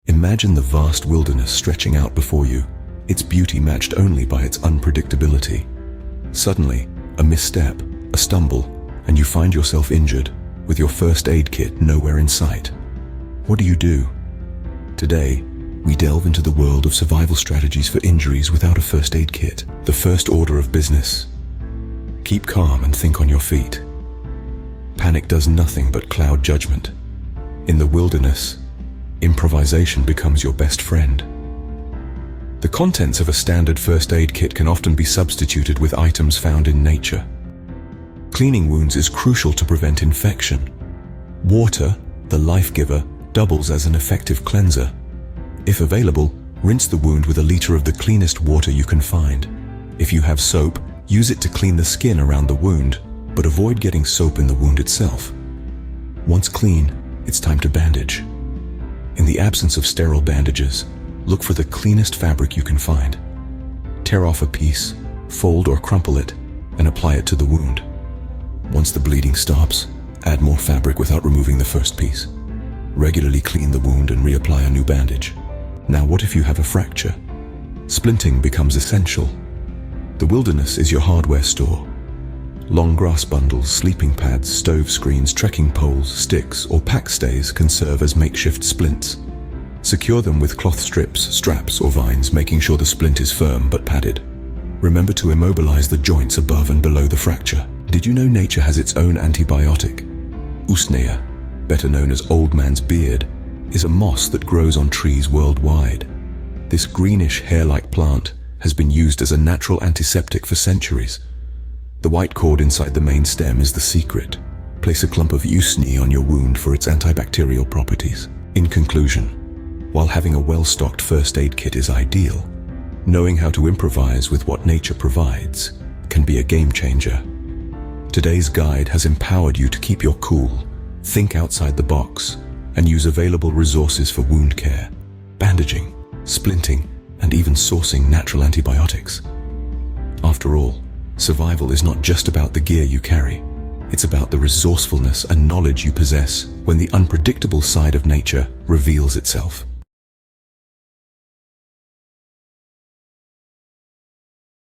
Imagine the vast wilderness stretching out before you, its beauty matched only by its unpredictability. Suddenly, a misstep, a stumble, and you find yourself injured, with your first aid kit nowhere in sight. What do you do? Today, we delve into the world of survival strategies for injuries without a first aid kit. The first order of business. Keep calm and think on your feet. Panic does nothing but cloud judgment. In the wilderness, improvisation becomes your best friend. The contents of a standard first aid kit can often be substituted with items found in nature. Cleaning wounds is crucial to prevent infection. Water, the life giver, doubles as an effective cleanser. If available, rinse the wound with a liter of the cleanest water you can find. If you have soap, use it to clean the skin around the wound, but avoid getting soap in the wound itself. Once clean, it's time to bandage. In the absence of sterile bandages, look for the cleanest fabric you can find. Tear off a piece, fold or crumple it, and apply it to the wound. Once the bleeding stops, add more fabric without removing the first piece. Regularly clean the wound and reapply a new bandage. Now what if you have a fracture? Splinting becomes essential. The wilderness is your hardware store. Long grass bundles, sleeping pads, stove screens, trekking poles, sticks, or pack stays can serve as makeshift splints. Secure them with cloth strips, straps, or vines, making sure the splint is firm but padded. Remember to immobilize the joints above and below the fracture. Did you know nature has its own antibiotic? Usnea, better known as old man's beard, is a moss that grows on trees worldwide. This greenish hair-like plant has been used as a natural antiseptic for centuries. The white cord inside the main stem is the secret. Place a clump of usnea on your wound for its antibacterial properties. In conclusion, while having a well-stocked first aid kit is ideal, knowing how to improvise with what nature provides can be a game changer. Today's guide has empowered you to keep your cool, think outside the box, and use available resources for wound care, bandaging, splinting, and even sourcing natural antibiotics. After all, survival is not just about the gear you carry. It's about the resourcefulness and knowledge you possess when the unpredictable side of nature reveals itself.